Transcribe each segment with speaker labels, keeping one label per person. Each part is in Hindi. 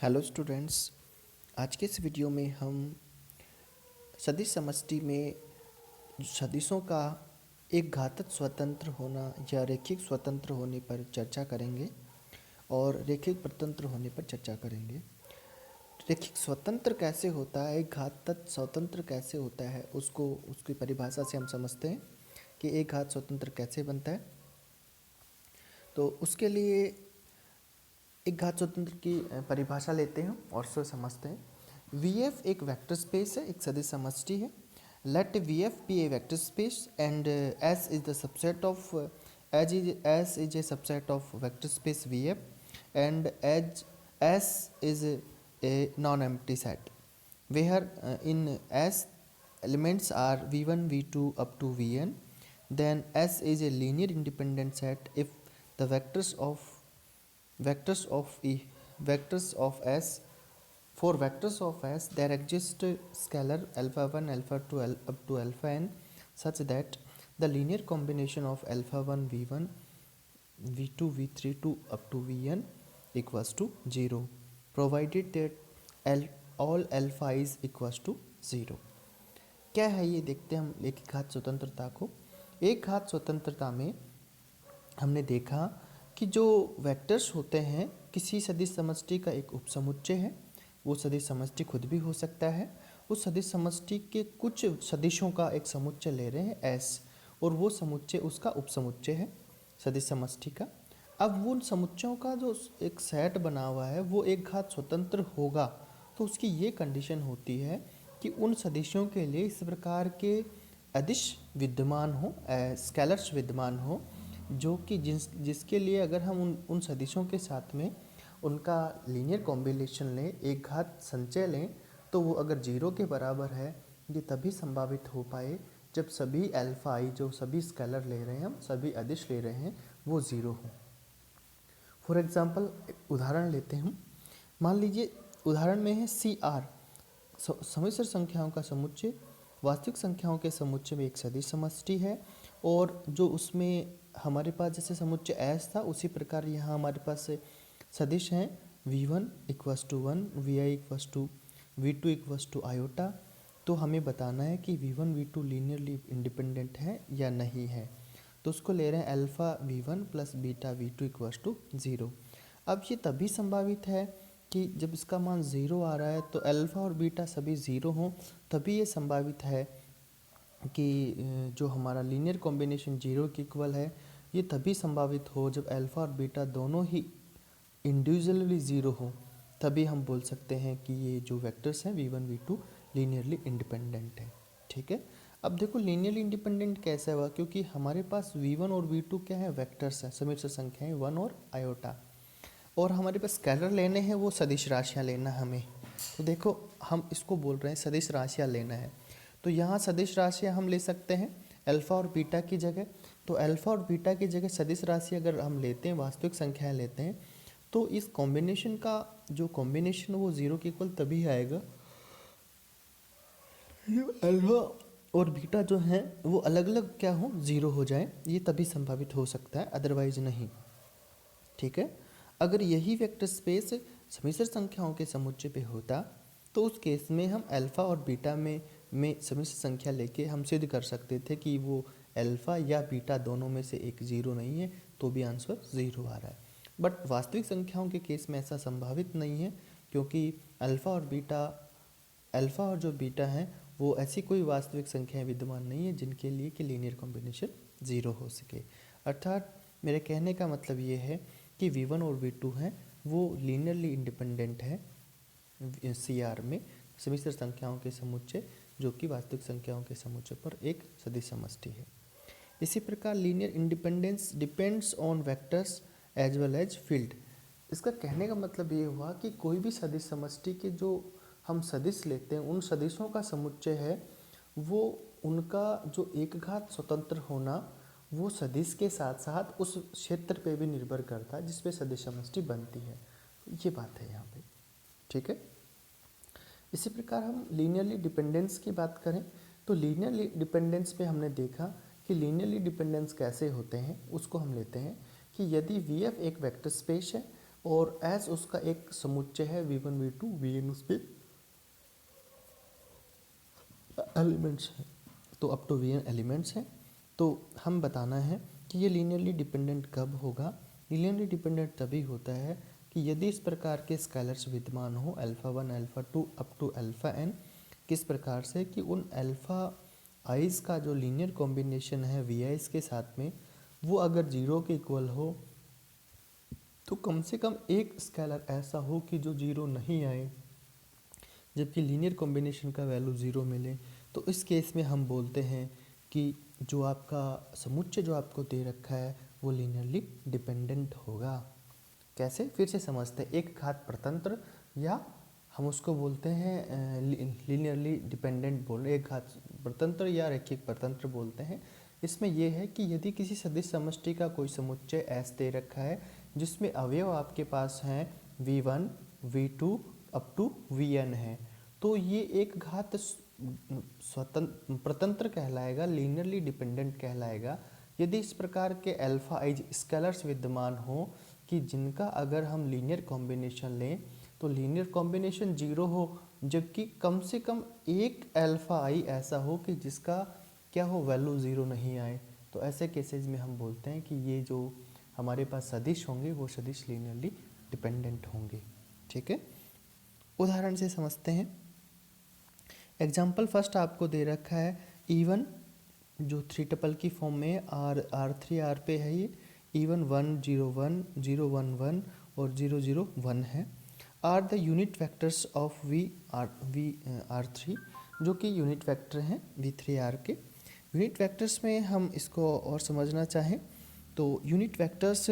Speaker 1: हेलो स्टूडेंट्स, आज के इस वीडियो में हम सदिश समष्टि में सदिशों का एक घातक स्वतंत्र होना या रेखिक स्वतंत्र होने पर चर्चा करेंगे और रेखिक प्रतंत्र होने पर चर्चा करेंगे। रेखिक स्वतंत्र कैसे होता है, एक घातक स्वतंत्र कैसे होता है, उसको उसकी परिभाषा से हम समझते हैं कि एक घात स्वतंत्र कैसे बनता है। तो उसके लिए एक घात स्वतंत्र की परिभाषा लेते हैं और उसको समझते हैं। वी एफ एक वेक्टर स्पेस है, एक सदिश समष्टि है। Let V F be a vector space and S is the subset of S is a subset of vector space V F and S is a non empty set where in S elements are v1 v2 up to vn, then S is a linear independent set if the vectors of S, for vectors of S there exist scalar alpha 1 alpha 2 up to alpha n such that the linear combination of alpha 1 v1 v2 v3 to up to vn equals to 0 provided that all alpha is equals to 0। क्या है ये, देखते हैं हम एक घात स्वतंत्रता को। एक घात स्वतंत्रता में हमने देखा कि जो वेक्टर्स होते हैं किसी सदिश समष्टि का एक उपसमुच्चय है। वो सदिश समष्टि खुद भी हो सकता है। उस सदिश समष्टि के कुछ सदिशों का एक समुच्चय ले रहे हैं एस, और वो समुच्चय उसका उपसमुच्चय है सदिश समष्टि का। अब उन समुच्चयों का जो एक सेट बना हुआ है वो एक घात स्वतंत्र होगा, तो उसकी ये कंडीशन होती है कि उन सदिशों के लिए इस प्रकार के अदिश विद्यमान हो, स्केलर्स विद्यमान हो, जो कि जिसके लिए अगर हम उन सदिशों के साथ में उनका लीनियर कॉम्बिनेशन लें, एक घात संचय लें, तो वो अगर जीरो के बराबर है ये तभी संभावित हो पाए जब सभी अल्फा आई, जो सभी स्केलर ले रहे हैं हम, सभी अदिश ले रहे हैं, वो ज़ीरो हो। फॉर एग्जांपल उदाहरण लेते हैं हम। मान लीजिए उदाहरण में है सी आर, समिश्र संख्याओं का समुच्चय वास्तविक संख्याओं के समुच्चय में एक सदिश समष्टि है, और जो उसमें हमारे पास जैसे समुच्चय एस था उसी प्रकार यहाँ हमारे पास सदिश हैं v1 equals to 1, vi equals to v2 equals to iota. तो हमें बताना है कि v1 v2 लीनियरली इंडिपेंडेंट है या नहीं है। तो उसको ले रहे हैं alpha v1 plus beta v2 equals to 0। अब ये तभी संभावित है कि जब इसका मान ज़ीरो आ रहा है तो अल्फ़ा और बीटा सभी ज़ीरो हों, तभी ये संभावित है कि जो हमारा लीनियर कॉम्बिनेशन जीरो के इक्वल है ये तभी संभावित हो जब अल्फ़ा और बीटा दोनों ही इंडिविजुअली ज़ीरो हो। तभी हम बोल सकते हैं कि ये जो वेक्टर्स हैं v1 v2 लीनियरली इंडिपेंडेंट है। ठीक है, अब देखो लीनियरली इंडिपेंडेंट कैसे हुआ, क्योंकि हमारे पास v1 और v2 क्या है, वेक्टर्स हैं, समिश्र संख्याएं 1 और आयोटा, और हमारे पास स्केलर लेने हैं, वो सदिश राशियाँ लेना हमें। तो देखो हम इसको बोल रहे हैं सदिश राशियाँ लेना है, तो यहाँ सदिश राशियाँ हम ले सकते हैं अल्फ़ा और बीटा की जगह। तो अल्फ़ा और बीटा की जगह सदिश राशि अगर हम लेते हैं, वास्तविक संख्याएं लेते हैं, तो इस कॉम्बिनेशन का जो कॉम्बिनेशन वो ज़ीरो के इक्वल तभी आएगा अल्फ़ा और बीटा जो हैं वो अलग अलग क्या हो, ज़ीरो हो जाए, ये तभी संभावित हो सकता है, अदरवाइज नहीं। ठीक है, अगर यही वेक्टर स्पेस समिश्र संख्याओं के समुच्चय पे होता तो उस केस में हम अल्फ़ा और बीटा में समिश्र संख्या लेके हम सिद्ध कर सकते थे कि वो अल्फ़ा या बीटा दोनों में से एक ज़ीरो नहीं है, तो भी आंसर ज़ीरो आ रहा है। बट वास्तविक संख्याओं के केस में ऐसा संभावित नहीं है, क्योंकि अल्फ़ा और जो बीटा हैं वो ऐसी कोई वास्तविक संख्याएं विद्यमान नहीं है जिनके लिए कि लीनियर कॉम्बिनेशन ज़ीरो हो सके। अर्थात मेरे कहने का मतलब ये है कि v1 और v2 हैं वो लीनियरली इंडिपेंडेंट है सी आर में, समिश्र संख्याओं के समुच्चय जो कि वास्तविक संख्याओं के समुच्चय पर एक सदिश समष्टि है। इसी प्रकार linear independence depends on vectors as well as field. इसका कहने का मतलब ये हुआ कि कोई भी सदिश समष्टि के जो हम सदिश लेते हैं उन सदिशों का समुच्चय है, वो उनका जो एक घात स्वतंत्र होना वो सदिश के साथ साथ उस क्षेत्र पे भी निर्भर करता है जिस पे सदिश समष्टि बनती है। ये बात है यहाँ पे। ठीक है, इसी प्रकार हम लीनियरली डिपेंडेंस की बात करें तो लीनियरली डिपेंडेंस पे हमने देखा कि लीनियरली डिपेंडेंस कैसे होते हैं। उसको हम लेते हैं कि यदि वी एफ एक वेक्टर स्पेस है, और एस उसका एक समुच्चय है V1 V2 Vn उसके एलिमेंट्स हैं, तो अप टू Vn एलिमेंट्स हैं। तो हम बताना है कि ये लीनियरली डिपेंडेंट कब होगा। लीनियरली डिपेंडेंट तभी होता है कि यदि इस प्रकार के स्केलर्स विद्यमान हो alpha 1 alpha 2 up to alpha n, किस प्रकार से कि उन अल्फ़ा आइज़ का जो लीनियर कॉम्बिनेशन है वी आइज़ के साथ में वो अगर जीरो के इक्वल हो, तो कम से कम एक स्केलर ऐसा हो कि जो जीरो नहीं आए जबकि लीनियर कॉम्बिनेशन का वैल्यू ज़ीरो मिले। तो इस केस में हम बोलते हैं कि जो आपका समुच्चय जो आपको दे रखा है वो लीनियरली डिपेंडेंट होगा। कैसे, फिर से समझते हैं। एक घात प्रतंत्र, या हम उसको बोलते हैं लीनियरली डिपेंडेंट बोल रहे, एक घात प्रतंत्र या रैखिक प्रतंत्र बोलते हैं। इसमें यह है कि यदि किसी सदिश समष्टि का कोई समुच्चय ऐसे दे रखा है जिसमें अवयव आपके पास हैं V1 V2 up to Vn है, तो ये एक घात स्वतंत्र प्रतंत्र कहलाएगा, लीनियरली डिपेंडेंट कहलाएगा। यदि इस प्रकार के अल्फा आइज स्केलर्स विद्यमान हो कि जिनका अगर हम लीनियर कॉम्बिनेशन लें तो लीनियर कॉम्बिनेशन जीरो हो, जबकि कम से कम एक अल्फा आई ऐसा हो कि जिसका क्या हो, वैल्यू ज़ीरो नहीं आए। तो ऐसे केसेस में हम बोलते हैं कि ये जो हमारे पास सदिश होंगे वो सदिश लीनियरली डिपेंडेंट होंगे। ठीक है, उदाहरण से समझते हैं। एग्जाम्पल फर्स्ट आपको दे रखा है E1 जो 3 टपल की फॉर्म में R3 R पे है, ये E1 1 0 1 0 1 1 और 0 0 1 है। Are the unit vectors of R3 जो कि यूनिट वेक्टर हैं V3R के। यूनिट वेक्टर्स में हम इसको और समझना चाहें तो यूनिट वेक्टर्स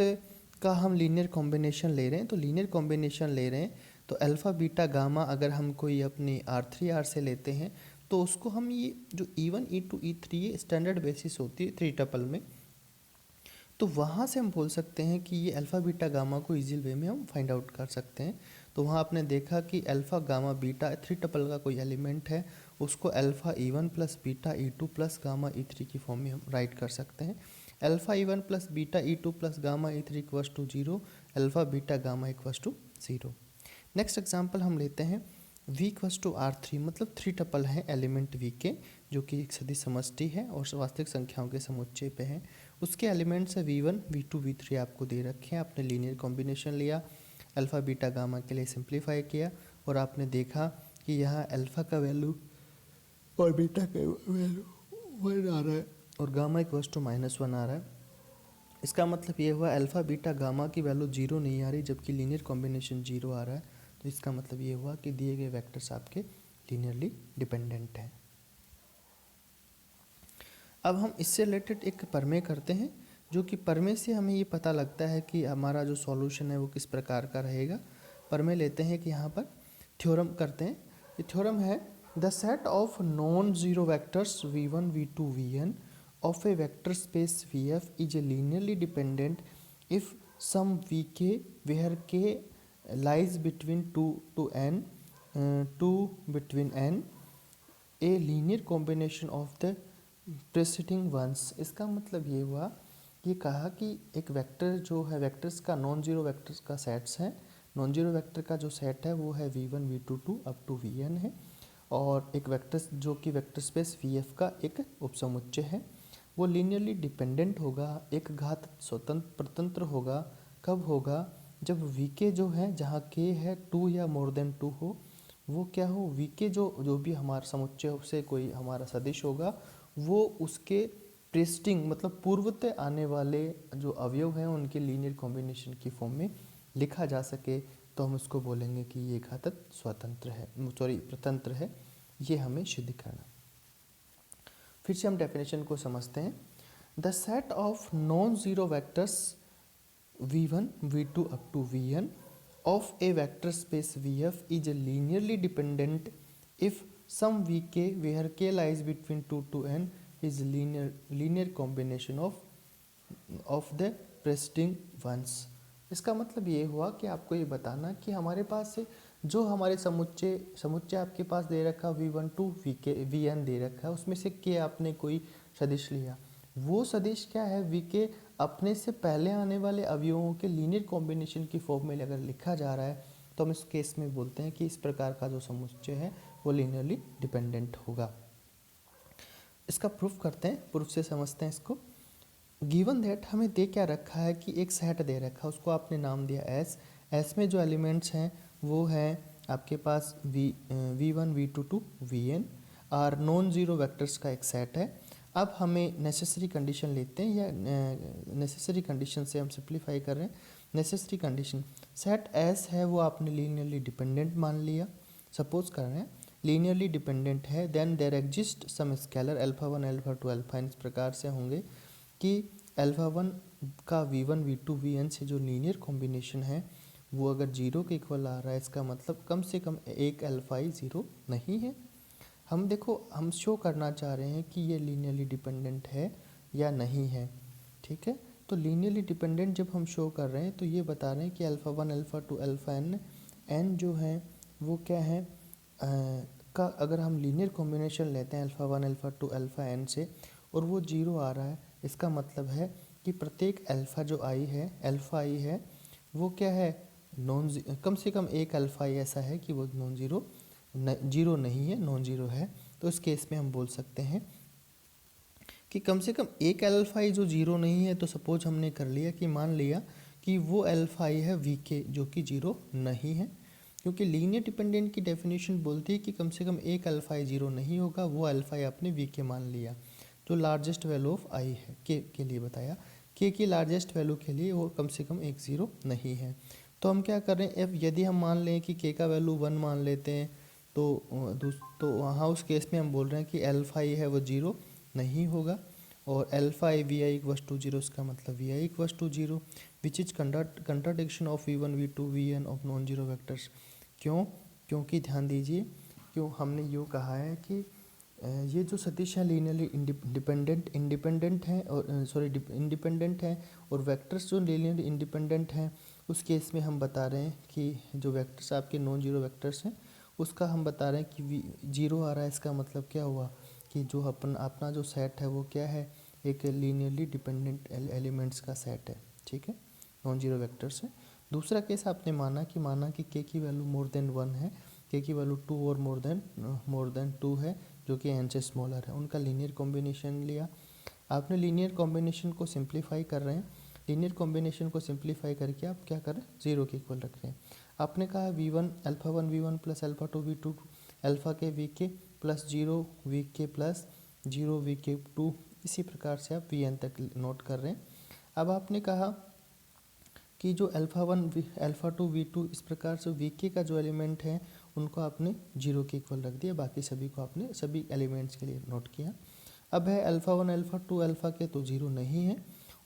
Speaker 1: का हम लीनियर कॉम्बिनेशन ले रहे हैं, तो लीनियर कॉम्बिनेशन ले रहे हैं तो अल्फ़ा बीटा गामा अगर हम कोई अपनी R3R से लेते हैं तो उसको हम ये जो E1 E2 E3 ये स्टैंडर्ड बेसिस होती है 3 टपल में, तो वहाँ से हम बोल सकते हैं कि ये अल्फ़ा बीटा गामा को इजी वे में हम फाइंड आउट कर सकते हैं। तो वहाँ आपने देखा कि अल्फ़ा गामा बीटा 3 टपल का कोई एलिमेंट है, उसको alpha E1 plus beta E2 plus gamma E3 की फॉर्म में हम राइट कर सकते हैं। Alpha E1 plus beta E2 plus gamma E3 equals to 0, alpha beta gamma equals to 0। Next example हम लेते हैं V इक्वस टू R3, मतलब 3 टपल हैं एलिमेंट V के जो कि एक सदिश समष्टि है और वास्तविक संख्याओं के समुच्चय पे है। उसके एलिमेंट्स है V1 V2 V3 आपको दे रखे हैं। आपने लीनियर कॉम्बिनेशन लिया, अल्फ़ा बीटा गामा के लिए सिंप्लीफाई किया और आपने देखा कि यहाँ अल्फ़ा का वैल्यू और बीटा का वैल्यू 1 आ रहा है और गामा इक्वस टू -1 आ रहा है। इसका मतलब ये हुआ अल्फ़ा बीटा गामा की वैल्यू जीरो नहीं आ रही जबकि लीनियर कॉम्बिनेशन जीरो आ रहा है। तो इसका मतलब ये हुआ कि दिए गए वेक्टर्स आपके लीनियरली डिपेंडेंट हैं। अब हम इससे रिलेटेड एक प्रमेय करते हैं, जो कि प्रमेय से हमें ये पता लगता है कि हमारा जो सॉल्यूशन है वो किस प्रकार का रहेगा। प्रमेय लेते हैं कि यहाँ पर थ्योरम करते हैं। ये थ्योरम है the set of non zero vectors V1 V2 Vn of a vector space Vf is linearly dependent if some Vk where k lies between 2 to n, 2 between n, a linear combination of the preceding ones। इसका मतलब ये हुआ, ये कहा कि एक वेक्टर जो है, वेक्टर्स का नॉन जीरो वेक्टर्स का सेट्स है। नॉन जीरो वेक्टर का जो सेट है वो है V1 V2 2 up to Vn है, और एक वेक्टर जो कि वेक्टर स्पेस Vf का एक उपसमुच्चय है, वो लीनियरली डिपेंडेंट होगा, एक घात स्वतंत्र प्रतंत्र होगा। कब होगा, जब Vk जो है, जहाँ k है 2 या मोर देन 2 हो, वो क्या हो, Vk जो भी हमारा समुच्चय से कोई हमारा सदिश होगा वो उसके प्रेस्टिंग मतलब पूर्वतः आने वाले जो अवयव हैं उनके लीनियर कॉम्बिनेशन की फॉर्म में लिखा जा सके, तो हम उसको बोलेंगे कि ये घातक स्वतंत्र है, सॉरी प्रतंत्र है। ये हमें सिद्ध करना। फिर से हम डेफिनेशन को समझते हैं। The set of non zero vectors V1 V2 up to Vn of a vector space Vf is linearly dependent if some Vk where k lies between 2 to n is linear combination of the preceding ones। इसका मतलब ये हुआ कि आपको ये बताना कि हमारे पास से जो हमारे समुच्चय आपके पास दे रखा V1 टू Vn दे रखा है, उसमें से k आपने कोई सदिश लिया, वो सदिश क्या है, Vk अपने से पहले आने वाले अवयवों के लीनियर कॉम्बिनेशन की फॉर्म में अगर लिखा जा रहा है तो हम इस केस में बोलते हैं कि इस प्रकार का जो समुच्चय है वो लीनियरली डिपेंडेंट होगा। इसका प्रूफ करते हैं, प्रूफ से समझते हैं इसको। गिवन दैट हमें दे क्या रखा है कि एक सेट दे रखा है, उसको आपने नाम दिया एस। एस में जो एलिमेंट्स हैं वो हैं आपके पास वी1 वी2 टू वीएन और नॉन ज़ीरो वेक्टर्स का एक सेट है। अब हमें नेसेसरी कंडीशन लेते हैं, या नेसेसरी कंडीशन से हम सिंप्लीफाई कर रहे हैं। नेसेसरी कंडीशन सेट एस है वो आपने लीनियरली डिपेंडेंट मान लिया। सपोज कर रहे हैं लीनियरली डिपेंडेंट है, then there exist some scalar alpha 1 alpha 2 alpha इस प्रकार से होंगे कि अल्फा 1 का v1 v2 vn से जो लीनियर कॉम्बिनेशन है वो अगर जीरो के इक्वल आ रहा है, इसका मतलब कम से कम एक अल्फा ही ज़ीरो नहीं है। हम देखो हम शो करना चाह रहे हैं कि ये लीनियरली डिपेंडेंट है या नहीं है, ठीक है। तो लीनियरली डिपेंडेंट जब हम शो कर रहे हैं तो ये बता रहे हैं कि अल्फ़ा 1 अल्फ़ा 2 अल्फ़ा एन जो है वो क्या है का अगर हम लीनियर कॉम्बिनेशन लेते हैं अल्फ़ा 1 अल्फ़ा 2 अल्फ़ा एन से और वो जीरो आ रहा है, इसका मतलब है कि प्रत्येक अल्फ़ा जो आई है अल्फ़ा आई है वो क्या है कम से कम एक अल्फ़ा आई ऐसा है कि वो नॉन ज़ीरो जीरो नहीं है, नॉन ज़ीरो है। तो इस केस में हम बोल सकते हैं कि कम से कम एक अल्फ़ा आई जो जीरो नहीं है। तो सपोज हमने कर लिया कि मान लिया कि वो अल्फ़ा आई है वी के जो कि जीरो नहीं है, क्योंकि लीनियर डिपेंडेंट की डेफिनेशन बोलती है कि कम से कम एक अल्फ़ा आई जीरो नहीं होगा, वो अल्फ़ा आई आपने वी के मान लिया जो लार्जेस्ट वैल्यू ऑफ आई है के लिए बताया, के की लार्जेस्ट वैल्यू के लिए वो कम से कम एक ज़ीरो नहीं है। तो हम क्या कर रहे हैं, यदि हम मान लें कि के का वैल्यू 1 मान लेते हैं तो वहाँ उस केस में हम बोल रहे हैं कि अल्फ़ा आई है वो जीरो नहीं होगा और alpha I V I equals to zero, इसका मतलब V I equals to zero which is contradiction of V one V two VN of non zero vectors. क्यों? क्योंकि ध्यान दीजिए, क्यों हमने यूँ कहा है कि ये जो सदिश है लीनियरली इंडिपेंडेंट हैं और इंडिपेंडेंट हैं और वेक्टर्स जो लीनियरली इंडिपेंडेंट हैं उस केस में हम बता रहे हैं कि जो वेक्टर्स आपके नॉन जीरो वेक्टर्स हैं उसका हम बता रहे हैं कि जीरो आ रहा है। इसका मतलब क्या हुआ कि जो अपना जो सेट है वो क्या है, एक लीनियरली डिपेंडेंट एलिमेंट्स का सेट है, ठीक है, नॉन जीरो वेक्टर्स है। दूसरा केस आपने माना कि के की वैल्यू मोर देन 1 है, के की वैल्यू 2 और मोर देन 2 है जो कि एन से स्मॉलर है, उनका लीनियर कॉम्बिनेशन लिया। आपने लीनियर कॉम्बिनेशन को सिंप्लीफाई कर रहे हैं, लीनियर कॉम्बिनेशन को सिंप्लीफाई करके आप क्या कर रहे हैं, जीरो के इक्वल रख रहे हैं। आपने कहा v1 alpha 1 v1 plus alpha 2 v2 alpha के we K plus zero V K plus zero V के 2, इसी प्रकार से आप वी एन तक नोट कर रहे हैं। अब आपने कहा कि जो अल्फ़ा 1 अल्फ़ा 2 v2 इस प्रकार से वी के का जो एलिमेंट है उनको आपने जीरो के इक्वल रख दिया, बाकी सभी को आपने सभी एलिमेंट्स के लिए नोट किया। अब है अल्फ़ा 1 अल्फ़ा 2 अल्फ़ा के तो जीरो नहीं है,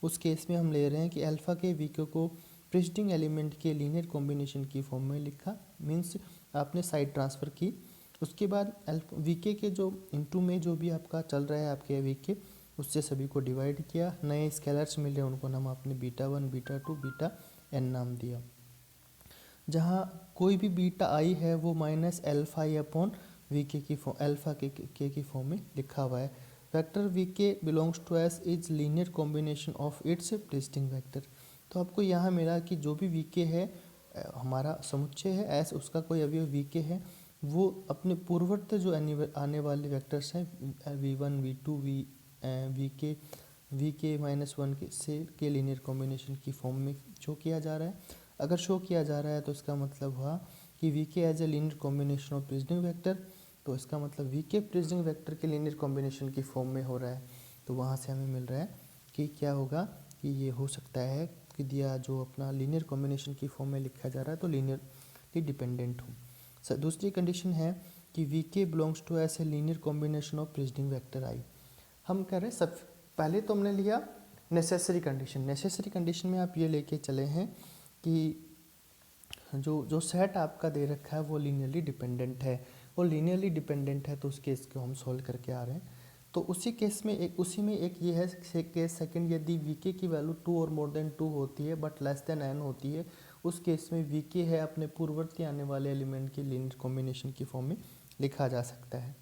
Speaker 1: उस केस में हम ले रहे हैं कि अल्फ़ा के वी के को प्रिसिडिंग एलिमेंट के लीनियर कॉम्बिनेशन की फॉर्म में लिखा, मीन्स आपने साइड ट्रांसफ़र की। उसके बाद वी के जो इनटू में जो भी आपका चल रहा है आपके वी के उससे सभी को डिवाइड किया, नए स्केलर्स मिले उनको नाम आपने बीटा 1 बीटा 2 बीटा एन नाम दिया। जहाँ कोई भी बीटा आई है वो minus alpha I upon V K की फॉर्म एल्फा के की फॉर्म में लिखा हुआ है। Vector V K belongs to S is linear combination of its preceding vector. तो आपको यहाँ मिला कि जो भी वी के है हमारा समुच्चय है एस, उसका कोई अवयव वी के है, वो अपने पूर्ववर्त जो आने वाले वेक्टर्स हैं v1 v2 वी के -1 के लीनियर कॉम्बिनेशन की फॉर्म में शो किया जा रहा है। अगर शो किया जा रहा है तो इसका मतलब हुआ कि V K as a linear combination of preceding vector, तो इसका मतलब वी के प्रिसिडिंग वेक्टर के लीनियर कॉम्बिनेशन की फॉर्म में हो रहा है। तो वहाँ से हमें मिल रहा है कि क्या होगा कि ये हो सकता है कि दिया जो अपना लीनियर कॉम्बिनेशन की फॉर्म में लिखा जा रहा है तो लीनियरली डिपेंडेंट हो। दूसरी कंडीशन है कि V K belongs to S a linear combination of preceding vector I. हम कह रहे हैं सब पहले तो हमने लिया नेसेसरी कंडीशन। नेसेसरी कंडीशन में आप ये लेके चले हैं कि जो सेट आपका दे रखा है वो लीनियरली डिपेंडेंट है, वो लीनियरली डिपेंडेंट है, तो उस केस को हम सॉल्व करके आ रहे हैं। तो उसी केस में उसी में एक ये है केस सेकंड, यदि वी के की वैल्यू 2 और मोर देन 2 होती है बट लेस देन एन होती है, उस केस में वी के है अपने पूर्ववर्ती आने वाले एलिमेंट के लीनियर कॉम्बिनेशन की फॉर्म में लिखा जा सकता है।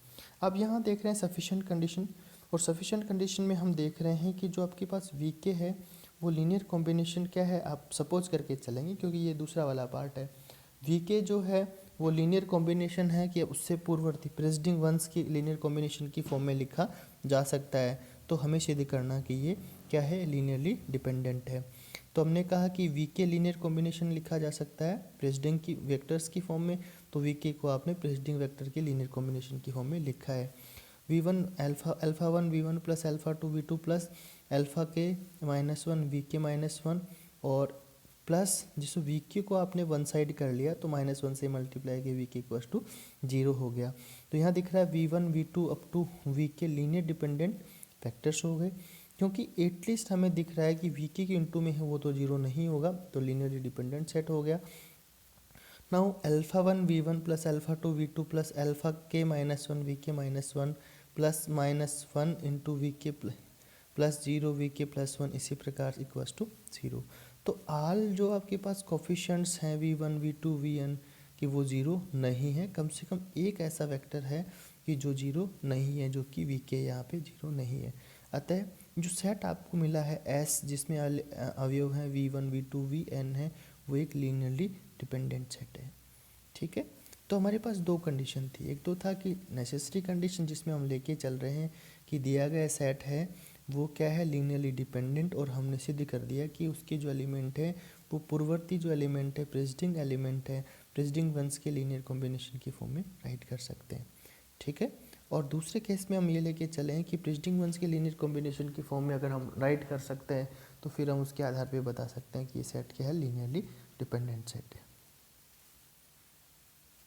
Speaker 1: अब यहाँ देख रहे हैं सफिशिएंट कंडीशन, और सफिशिएंट कंडीशन में हम देख रहे हैं कि जो आपके पास वी के है वो लीनियर कॉम्बिनेशन क्या है आप सपोज करके चलेंगे, क्योंकि ये दूसरा वाला पार्ट है। वी के जो है वो लीनियर कॉम्बिनेशन है कि उससे पूर्ववर्ती प्रेसिडिंग वंस की लीनियर कॉम्बिनेशन की फॉर्म में लिखा जा सकता है। तो हमें सिद्ध करना कि ये क्या है, लीनियरली डिपेंडेंट है। तो हमने कहा कि वी के लीनियर कॉम्बिनेशन लिखा जा सकता है प्रेसिडिंग की वेक्टर्स की फॉर्म में, तो वी के को आपने प्रेसिडिंग वेक्टर के लीनियर कॉम्बिनेशन की फॉर्म में लिखा है। V one alpha one V one plus alpha two V two plus alpha K minus one V K minus one, और प्लस जिसको वी के को आपने वन साइड कर लिया तो माइनस वन से मल्टीप्लाई किया V K equals to zero हो गया। तो यहाँ दिख रहा है V one V two up to we के लीनियर डिपेंडेंट फैक्टर्स हो गए, क्योंकि एटलीस्ट हमें दिख रहा है कि वी के इंटू में है वो तो जीरो नहीं होगा, तो लीनियरली डिपेंडेंट सेट हो गया। Now alpha one V one plus alpha two V two plus alpha K minus one V K minus one plus minus one into V K plus zero V K plus one, इसी प्रकार इक्वल्स टू जीरो। तो आल जो आपके पास कोफिशिएंट्स हैं V one V two V N कि वो जीरो नहीं है, कम से कम एक ऐसा वेक्टर है कि जो जीरो नहीं है, जो कि वी के यहाँ पे जीरो नहीं है। अतः जो सेट आपको मिला है एस जिसमें अवयव हैं V one V two V N है, वो एक लीनियरली डिपेंडेंट सेट है। ठीक है, तो हमारे पास दो कंडीशन थी। एक तो था कि नेसेसरी कंडीशन जिसमें हम लेके चल रहे हैं कि दिया गया सेट है वो क्या है, लीनियरली डिपेंडेंट, और हमने सिद्ध कर दिया कि उसके जो एलिमेंट है वो पूर्ववर्ती जो एलिमेंट है प्रेसिडिंग एलिमेंट है, प्रेसिडिंग वंस के लीनियर कॉम्बिनेशन की फॉर्म में राइट कर सकते हैं। ठीक है, और दूसरे केस में हम ये लेके चले हैं कि प्रेसिडिंग वंस के लीनियर कॉम्बिनेशन की फॉर्म में अगर हम राइट कर सकते हैं तो फिर हम उसके आधार पे बता सकते हैं कि ये सेट क्या है, लीनियरली डिपेंडेंट सेट है।